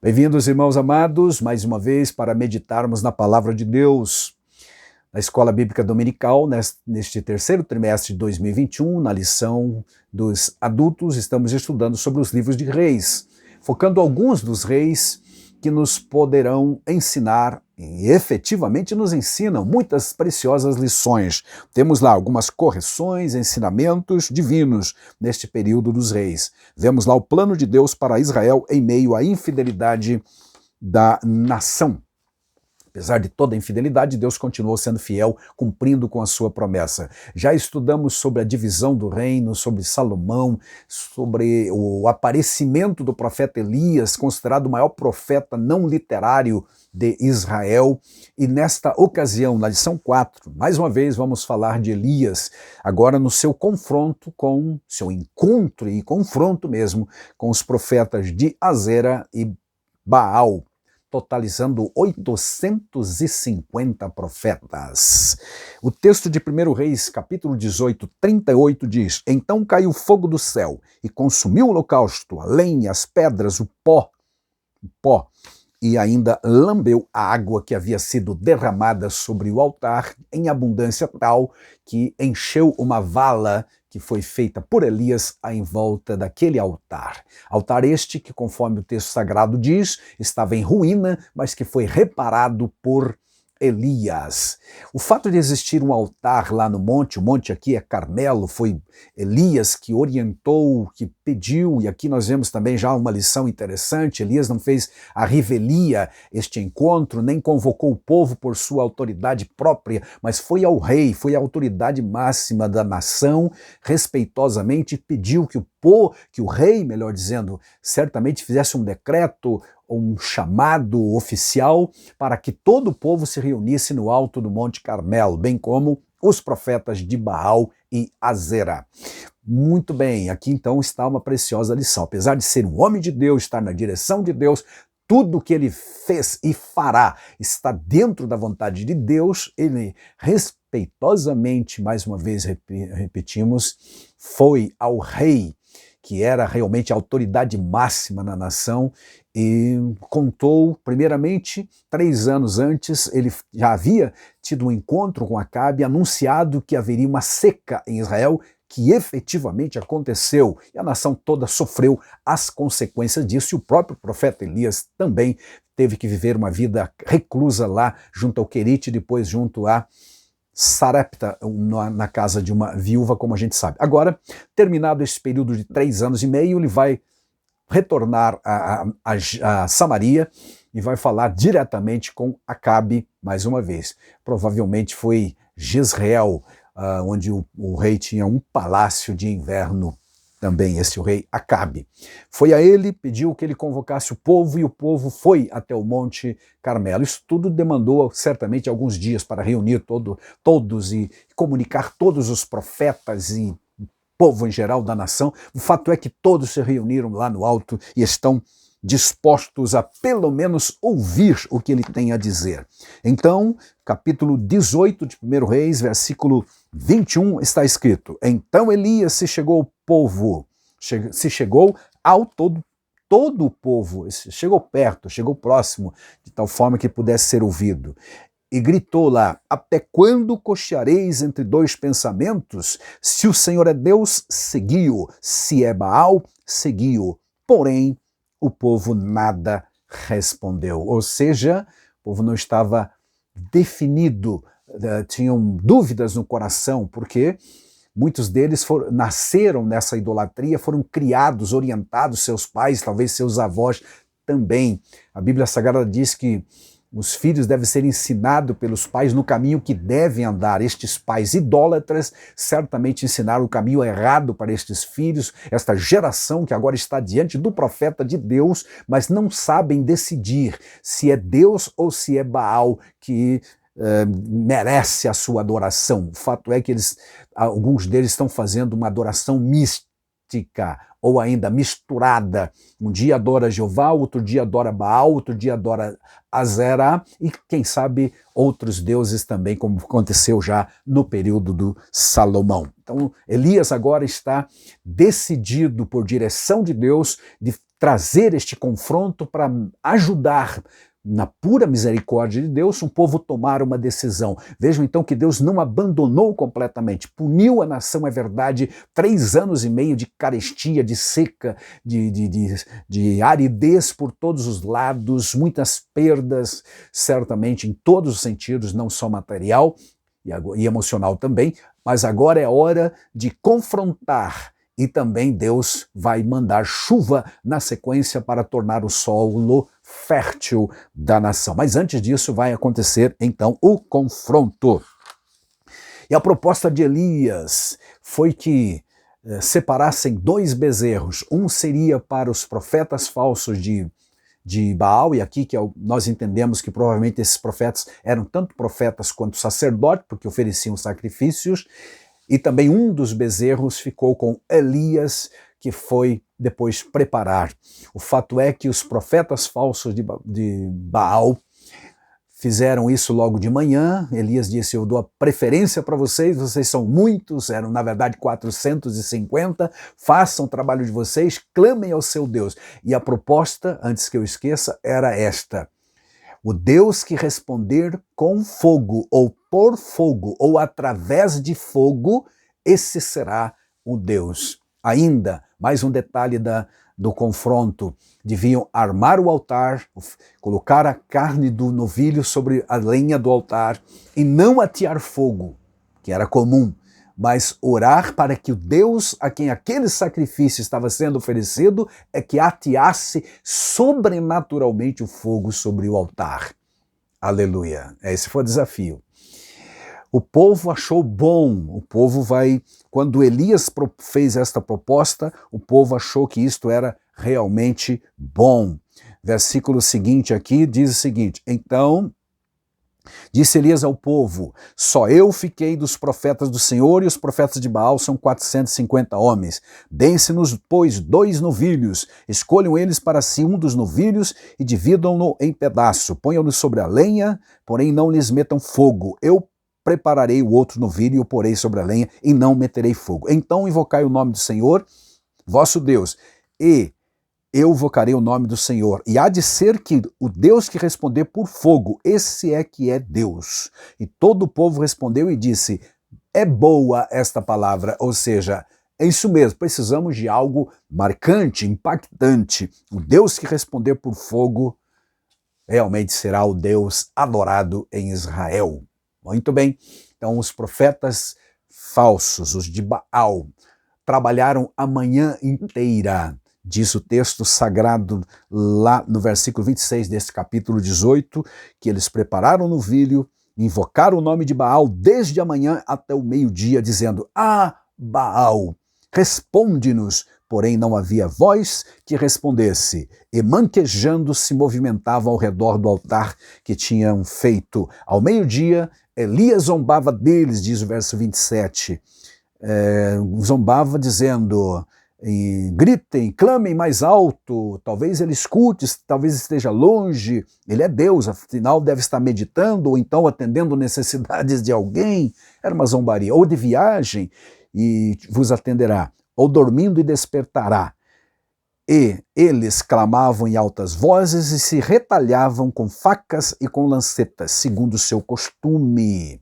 Bem-vindos, irmãos amados, mais uma vez para meditarmos na Palavra de Deus. Na Escola Bíblica Dominical, neste terceiro trimestre de 2021, na lição dos adultos, estamos estudando sobre os livros de reis, focando alguns dos reis que nos poderão ensinar e efetivamente nos ensinam muitas preciosas lições. Temos lá algumas correções, ensinamentos divinos neste período dos reis. Vemos lá o plano de Deus para Israel em meio à infidelidade da nação. Apesar de toda a infidelidade, Deus continuou sendo fiel, cumprindo com a sua promessa. Já estudamos sobre a divisão do reino, sobre Salomão, sobre o aparecimento do profeta Elias, considerado o maior profeta não literário de Israel. E nesta ocasião, na lição 4, mais uma vez vamos falar de Elias, agora no seu confronto com, seu encontro e confronto mesmo, com os profetas de Azera e Baal, totalizando 850 profetas. O texto de 1 Reis, capítulo 18, 38 diz: Então caiu fogo do céu e consumiu o holocausto, a lenha, as pedras, o pó, e ainda lambeu a água que havia sido derramada sobre o altar em abundância tal que encheu uma vala que foi feita por Elias em volta daquele altar. Altar este que, conforme o texto sagrado diz, estava em ruína, mas que foi reparado por Elias. O fato de existir um altar lá no monte, o monte aqui é Carmelo, foi Elias que orientou, que pediu, e aqui nós vemos também já uma lição interessante. Elias não fez a revelia, este encontro, nem convocou o povo por sua autoridade própria, mas foi ao rei, foi a autoridade máxima da nação, respeitosamente pediu que o rei, melhor dizendo, certamente fizesse um decreto, um chamado oficial para que todo o povo se reunisse no alto do Monte Carmelo, bem como os profetas de Baal e Azera. Muito bem, aqui então está uma preciosa lição. Apesar de ser um homem de Deus, estar na direção de Deus, tudo o que ele fez e fará está dentro da vontade de Deus. Ele respeitosamente, mais uma vez repetimos, foi ao rei, que era realmente a autoridade máxima na nação, e contou, primeiramente, 3 anos antes, ele já havia tido um encontro com Acabe, anunciado que haveria uma seca em Israel, que efetivamente aconteceu, e a nação toda sofreu as consequências disso, e o próprio profeta Elias também teve que viver uma vida reclusa lá, junto ao Querite, depois junto a Sarepta, na casa de uma viúva, como a gente sabe. Agora, terminado esse período de 3 anos e meio, ele vai retornar a Samaria e vai falar diretamente com Acabe mais uma vez. Provavelmente foi Jezreel, onde o rei tinha um palácio de inverno também, esse o rei Acabe. Foi a ele, pediu que ele convocasse o povo, e o povo foi até o Monte Carmelo. Isso tudo demandou certamente alguns dias para reunir todos e comunicar todos os profetas e povo em geral da nação. O fato é que todos se reuniram lá no alto e estão dispostos a pelo menos ouvir o que ele tem a dizer. Então, capítulo 18 de 1 Reis, versículo 21, está escrito: Então Elias se chegou ao povo, se chegou ao todo o povo, chegou perto, chegou próximo, de tal forma que pudesse ser ouvido. E gritou lá: Até quando cocheareis entre 2 pensamentos? Se o Senhor é Deus, segui-o. Se é Baal, segui-o. Porém, o povo nada respondeu. Ou seja, o povo não estava definido, tinham dúvidas no coração, porque muitos deles nasceram nessa idolatria, foram criados, orientados, seus pais, talvez seus avós também. A Bíblia Sagrada diz que os filhos devem ser ensinados pelos pais no caminho que devem andar. Estes pais idólatras certamente ensinaram o caminho errado para estes filhos, esta geração que agora está diante do profeta de Deus, mas não sabem decidir se é Deus ou se é Baal que merece a sua adoração. O fato é que alguns deles estão fazendo uma adoração mística, ou ainda misturada. Um dia adora Jeová, outro dia adora Baal, outro dia adora Azera, e quem sabe outros deuses também, como aconteceu já no período do Salomão. Então Elias agora está decidido por direção de Deus de trazer este confronto para ajudar, na pura misericórdia de Deus, um povo tomar uma decisão. Vejam então que Deus não abandonou completamente, puniu a nação, é verdade, 3 anos e meio de carestia, de seca, de aridez por todos os lados, muitas perdas, certamente em todos os sentidos, não só material e emocional também, mas agora é hora de confrontar. E também Deus vai mandar chuva na sequência para tornar o solo fértil da nação. Mas antes disso vai acontecer então o confronto. E a proposta de Elias foi que separassem 2 bezerros. Um seria para os profetas falsos de Baal, e aqui que nós entendemos que provavelmente esses profetas eram tanto profetas quanto sacerdotes, porque ofereciam sacrifícios. E também um dos bezerros ficou com Elias, que foi depois preparar. O fato é que os profetas falsos de Baal fizeram isso logo de manhã. Elias disse: eu dou a preferência para vocês são muitos, eram na verdade 450, façam o trabalho de vocês, clamem ao seu Deus. E a proposta, antes que eu esqueça, era esta: o Deus que responder com fogo, ou por fogo, ou através de fogo, esse será o Deus. Ainda, mais um detalhe do confronto: deviam armar o altar, colocar a carne do novilho sobre a lenha do altar e não atear fogo, que era comum, mas orar para que o Deus a quem aquele sacrifício estava sendo oferecido é que ateasse sobrenaturalmente o fogo sobre o altar. Aleluia! Esse foi o desafio. O povo achou bom, quando Elias fez esta proposta, o povo achou que isto era realmente bom. Versículo seguinte aqui diz o seguinte: então disse Elias ao povo: só eu fiquei dos profetas do Senhor, e os profetas de Baal são 450 homens. Deem-se-nos, pois, 2 novilhos. Escolham eles para si um dos novilhos e dividam-no em pedaço. Ponham-no sobre a lenha, porém não lhes metam fogo. Eu prepararei o outro novilho e o porei sobre a lenha e não meterei fogo. Então invocai o nome do Senhor, vosso Deus, e eu invocarei o nome do Senhor. E há de ser que o Deus que responder por fogo, esse é que é Deus. E todo o povo respondeu e disse: é boa esta palavra, ou seja, é isso mesmo, precisamos de algo marcante, impactante. O Deus que responder por fogo realmente será o Deus adorado em Israel. Muito bem, então os profetas falsos, os de Baal, trabalharam a manhã inteira. Diz o texto sagrado lá no versículo 26 desse capítulo 18, que eles prepararam o novilho, invocaram o nome de Baal desde a manhã até o meio-dia, dizendo: ah, Baal, responde-nos. Porém não havia voz que respondesse, e manquejando se movimentavam ao redor do altar que tinham feito. Ao meio-dia, Elias zombava deles, diz o verso 27. Zombava dizendo: gritem, clamem mais alto, talvez ele escute, talvez esteja longe, ele é Deus, afinal deve estar meditando ou então atendendo necessidades de alguém. Era uma zombaria. Ou de viagem e vos atenderá, ou dormindo e despertará. E eles clamavam em altas vozes e se retalhavam com facas e com lancetas, segundo o seu costume,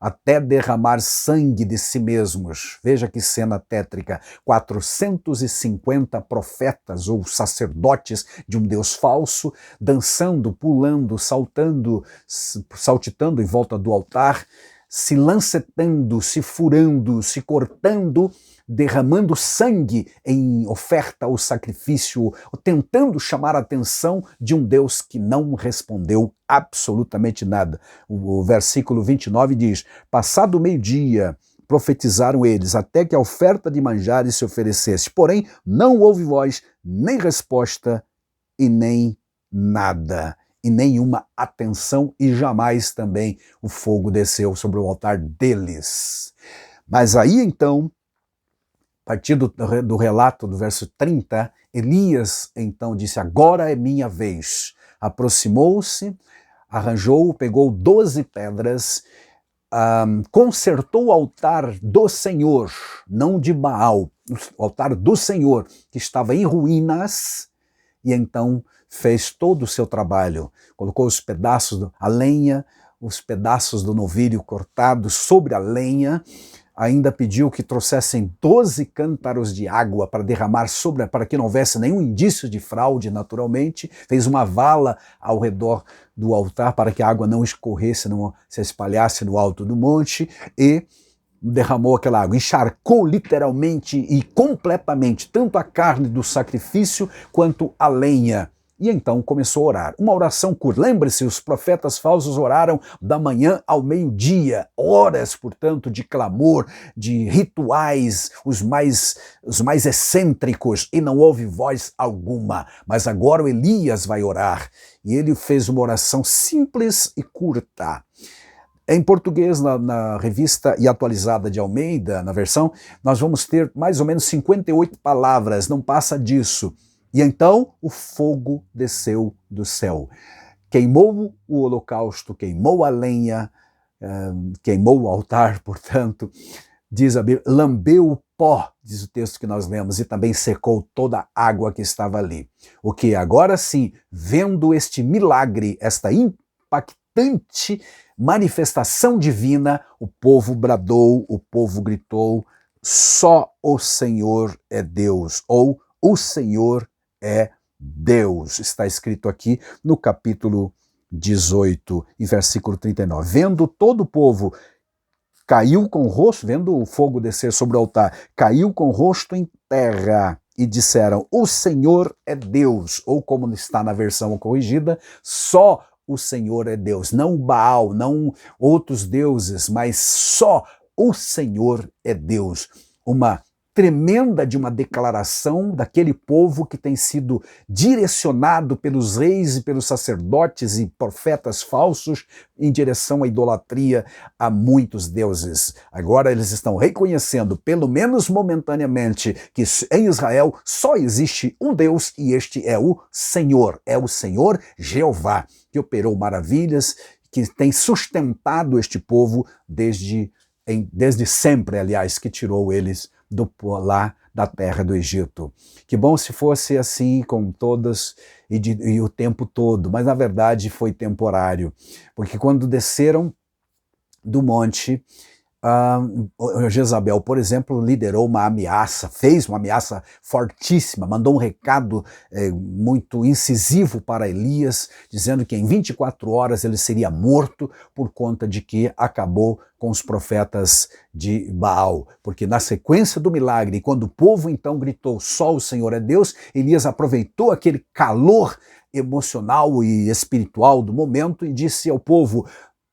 até derramar sangue de si mesmos. Veja que cena tétrica. 450 profetas ou sacerdotes de um Deus falso, dançando, pulando, saltando, saltitando em volta do altar, se lancetando, se furando, se cortando, derramando sangue em oferta ao sacrifício, tentando chamar a atenção de um Deus que não respondeu absolutamente nada. O versículo 29 diz: passado o meio-dia, profetizaram eles, até que a oferta de manjares se oferecesse. Porém, não houve voz, nem resposta, e nem nada, e nenhuma atenção, e jamais também o fogo desceu sobre o altar deles. Mas aí então, a partir do relato do verso 30, Elias então disse: agora é minha vez. Aproximou-se, arranjou, pegou 12 pedras, consertou o altar do Senhor, não de Baal, o altar do Senhor, que estava em ruínas, e então fez todo o seu trabalho. Colocou a lenha, os pedaços do novilho cortados sobre a lenha, ainda pediu que trouxessem 12 cântaros de água para derramar para que não houvesse nenhum indício de fraude, naturalmente. Fez uma vala ao redor do altar para que a água não escorresse, não se espalhasse no alto do monte, e derramou aquela água, encharcou literalmente e completamente tanto a carne do sacrifício quanto a lenha. E então começou a orar. Uma oração curta. Lembre-se, os profetas falsos oraram da manhã ao meio-dia. Horas, portanto, de clamor, de rituais, os mais excêntricos, e não houve voz alguma. Mas agora o Elias vai orar. E ele fez uma oração simples e curta. Em português, na revista e atualizada de Almeida, na versão, nós vamos ter mais ou menos 58 palavras, não passa disso. E então o fogo desceu do céu, queimou o holocausto, queimou a lenha, queimou o altar, portanto, diz a Bíblia, lambeu o pó, diz o texto que nós lemos, e também secou toda a água que estava ali. O que agora sim, vendo este milagre, esta impactante manifestação divina, o povo bradou, o povo gritou, só o Senhor é Deus, ou o Senhor é Deus. Está escrito aqui no capítulo 18 e versículo 39. Vendo todo o povo, caiu com o rosto, vendo o fogo descer sobre o altar, caiu com o rosto em terra e disseram, o Senhor é Deus, ou como está na versão corrigida, só o Senhor é Deus, não Baal, não outros deuses, mas só o Senhor é Deus. Uma tremenda de uma declaração daquele povo que tem sido direcionado pelos reis e pelos sacerdotes e profetas falsos em direção à idolatria a muitos deuses. Agora eles estão reconhecendo, pelo menos momentaneamente, que em Israel só existe um Deus e este é o Senhor Jeová, que operou maravilhas, que tem sustentado este povo desde sempre, aliás, que tirou eles lá da terra do Egito. Que bom se fosse assim com todas e o tempo todo, mas na verdade foi temporário, porque quando desceram do monte, Jezabel, por exemplo, liderou uma ameaça, fez uma ameaça fortíssima, mandou um recado muito incisivo para Elias, dizendo que em 24 horas ele seria morto por conta de que acabou com os profetas de Baal. Porque na sequência do milagre, quando o povo então gritou, só o Senhor é Deus, Elias aproveitou aquele calor emocional e espiritual do momento e disse ao povo,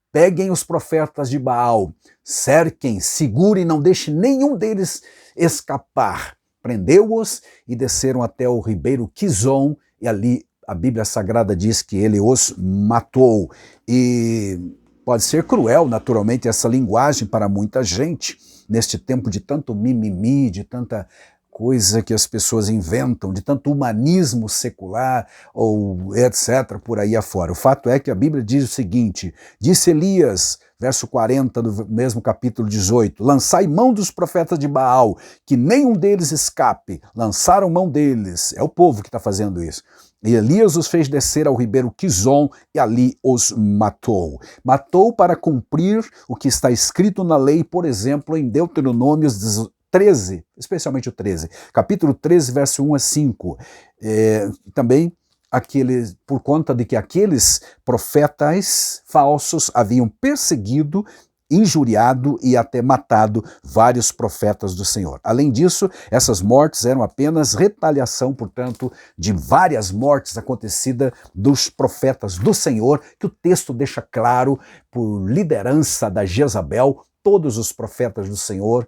peguem os profetas de Baal, cerquem, segurem, não deixe nenhum deles escapar. Prendeu-os e desceram até o ribeiro Quizon, e ali a Bíblia Sagrada diz que ele os matou. E pode ser cruel, naturalmente, essa linguagem para muita gente, neste tempo de tanto mimimi, de tanta coisa que as pessoas inventam, de tanto humanismo secular, ou etc., por aí afora. O fato é que a Bíblia diz o seguinte, disse Elias, verso 40 do mesmo capítulo 18, lançai mão dos profetas de Baal, que nenhum deles escape. Lançaram mão deles, é o povo que está fazendo isso. E Elias os fez descer ao ribeiro Quizon e ali os matou. Matou para cumprir o que está escrito na lei, por exemplo, em Deuteronômio 13, especialmente o 13, capítulo 13, verso 1 a 5. Também por conta de que aqueles profetas falsos haviam perseguido, injuriado e até matado vários profetas do Senhor. Além disso, essas mortes eram apenas retaliação, portanto, de várias mortes acontecidas dos profetas do Senhor, que o texto deixa claro, por liderança da Jezabel, todos os profetas do Senhor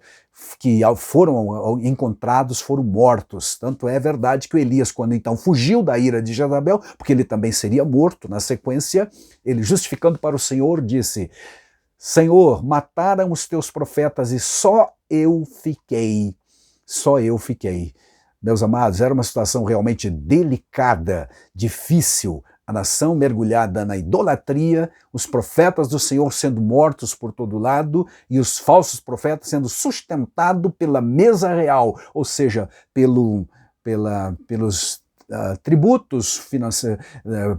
que foram encontrados foram mortos. Tanto é verdade que o Elias, quando então fugiu da ira de Jezabel, porque ele também seria morto na sequência, ele justificando para o Senhor disse, Senhor, mataram os teus profetas e só eu fiquei. Meus amados, era uma situação realmente delicada, difícil, a nação mergulhada na idolatria, os profetas do Senhor sendo mortos por todo lado e os falsos profetas sendo sustentados pela mesa real, ou seja, pelos tributos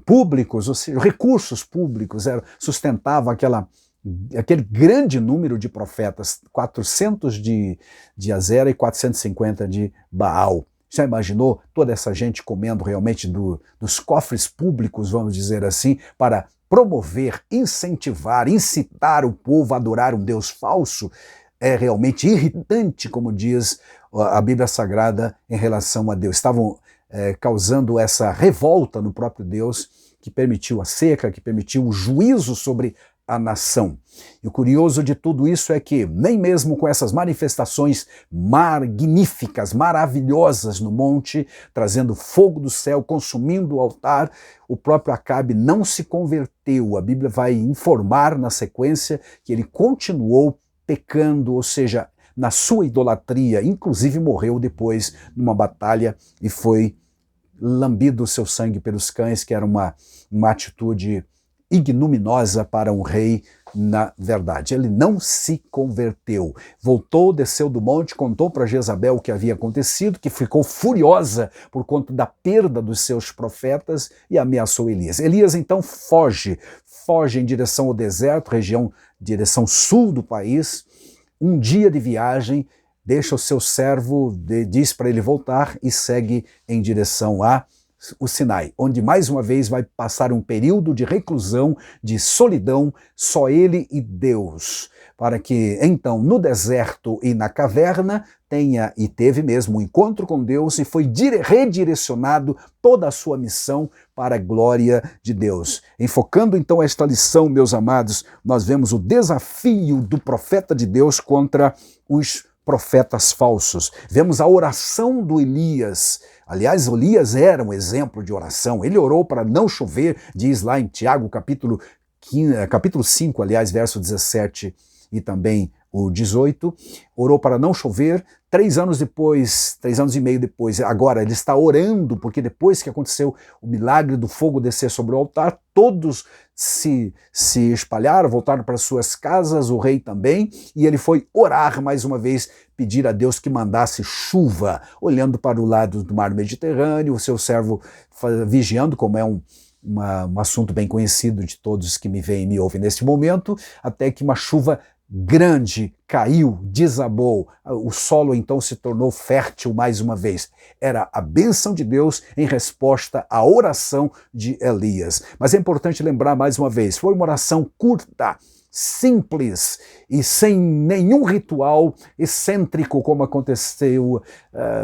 públicos, ou seja, recursos públicos, sustentava aquele grande número de profetas, 400 de Azera e 450 de Baal. Já imaginou toda essa gente comendo realmente dos cofres públicos, vamos dizer assim, para promover, incentivar, incitar o povo a adorar um Deus falso? É realmente irritante, como diz a Bíblia Sagrada, em relação a Deus. Estavam causando essa revolta no próprio Deus, que permitiu a seca, que permitiu o juízo sobre a nação. E o curioso de tudo isso é que, nem mesmo com essas manifestações magníficas, maravilhosas no monte, trazendo fogo do céu, consumindo o altar, o próprio Acabe não se converteu. A Bíblia vai informar na sequência que ele continuou pecando, ou seja, na sua idolatria, inclusive morreu depois numa batalha e foi lambido o seu sangue pelos cães, que era uma atitude ignominosa para um rei, na verdade. Ele não se converteu. Voltou, desceu do monte, contou para Jezabel o que havia acontecido, que ficou furiosa por conta da perda dos seus profetas e ameaçou Elias. Elias então foge em direção ao deserto, direção sul do país. Um dia de viagem, deixa o seu servo, diz para ele voltar e segue em direção a o Sinai, onde mais uma vez vai passar um período de reclusão, de solidão, só ele e Deus, para que então no deserto e na caverna teve mesmo um encontro com Deus e foi redirecionado toda a sua missão para a glória de Deus. Enfocando então esta lição, meus amados, nós vemos o desafio do profeta de Deus contra os profetas falsos. Vemos a oração do Elias. Aliás, Elias era um exemplo de oração. Ele orou para não chover, diz lá em Tiago, capítulo 5, aliás, verso 17 e também o 18, orou para não chover. 3 anos depois, 3 anos e meio depois, agora ele está orando, porque depois que aconteceu o milagre do fogo descer sobre o altar, todos se espalharam, voltaram para suas casas, o rei também, e ele foi orar mais uma vez, pedir a Deus que mandasse chuva, olhando para o lado do mar Mediterrâneo, o seu servo vigiando, como é um assunto bem conhecido de todos que me veem e me ouvem neste momento, até que uma chuva grande caiu, desabou, o solo então se tornou fértil mais uma vez. Era a bênção de Deus em resposta à oração de Elias. Mas é importante lembrar mais uma vez, foi uma oração curta, simples e sem nenhum ritual excêntrico, como aconteceu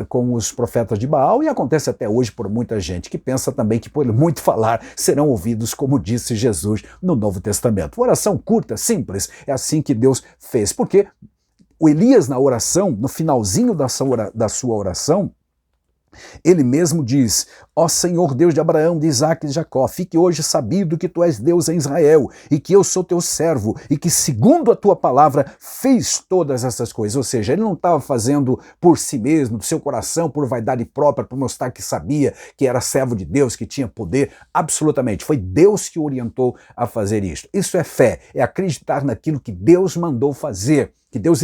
com os profetas de Baal e acontece até hoje por muita gente que pensa também que por muito falar serão ouvidos, como disse Jesus no Novo Testamento. Uma oração curta, simples, é assim que Deus fez, porque o Elias na oração, no finalzinho da sua oração, ele mesmo diz: ó Senhor Deus de Abraão, de Isaque e de Jacó, fique hoje sabido que tu és Deus em Israel e que eu sou teu servo e que segundo a tua palavra fez todas essas coisas. Ou seja, ele não estava fazendo por si mesmo, do seu coração, por vaidade própria, por mostrar que sabia que era servo de Deus, que tinha poder, absolutamente. Foi Deus que o orientou a fazer isso. Isso é fé, é acreditar naquilo que Deus mandou fazer, que Deus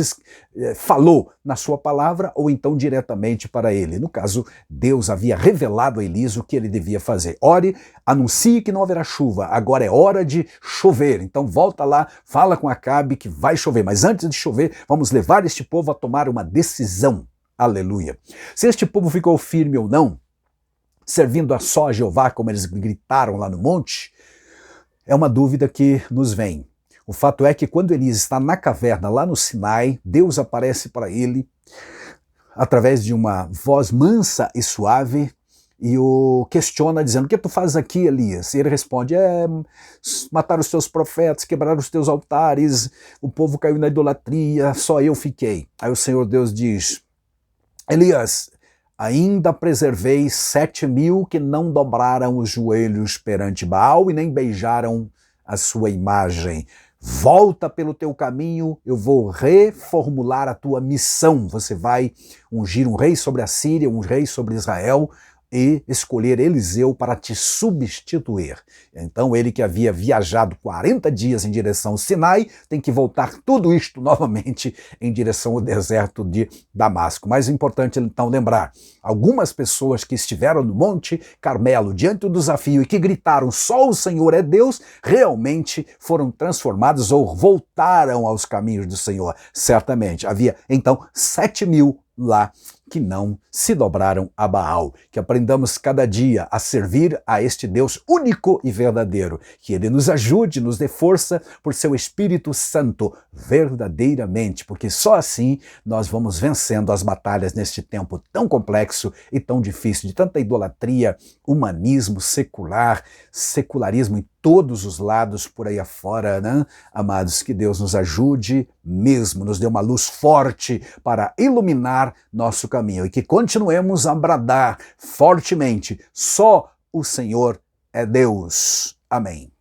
falou na sua palavra ou então diretamente para ele. No caso, Deus havia revelado a Elias o que ele devia fazer. Ore, anuncie que não haverá chuva, agora é hora de chover. Então volta lá, fala com Acabe que vai chover, mas antes de chover, vamos levar este povo a tomar uma decisão. Aleluia. Se este povo ficou firme ou não, servindo a só a Jeová, como eles gritaram lá no monte, é uma dúvida que nos vem. O fato é que quando Elias está na caverna, lá no Sinai, Deus aparece para ele através de uma voz mansa e suave e o questiona dizendo: o que tu fazes aqui, Elias? E ele responde: matar os teus profetas, quebrar os teus altares, o povo caiu na idolatria, só eu fiquei. Aí o Senhor Deus diz: Elias, ainda preservei 7.000 que não dobraram os joelhos perante Baal e nem beijaram a sua imagem. Volta pelo teu caminho, eu vou reformular a tua missão. Você vai ungir um rei sobre a Síria, um rei sobre Israel. e escolher Eliseu para te substituir. Então ele que havia viajado 40 dias em direção ao Sinai, tem que voltar tudo isto novamente em direção ao deserto de Damasco. Mas é importante então lembrar, algumas pessoas que estiveram no Monte Carmelo diante do desafio e que gritaram só o Senhor é Deus, realmente foram transformados ou voltaram aos caminhos do Senhor. Certamente havia então 7.000 lá que não se dobraram a Baal. Que aprendamos cada dia a servir a este Deus único e verdadeiro. Que Ele nos ajude, nos dê força por seu Espírito Santo, verdadeiramente, porque só assim nós vamos vencendo as batalhas neste tempo tão complexo e tão difícil, de tanta idolatria, humanismo secular, secularismo em todos os lados por aí afora, né? Amados, que Deus nos ajude mesmo, nos dê uma luz forte para iluminar nosso caminho e que continuemos a bradar fortemente, só o Senhor é Deus. Amém.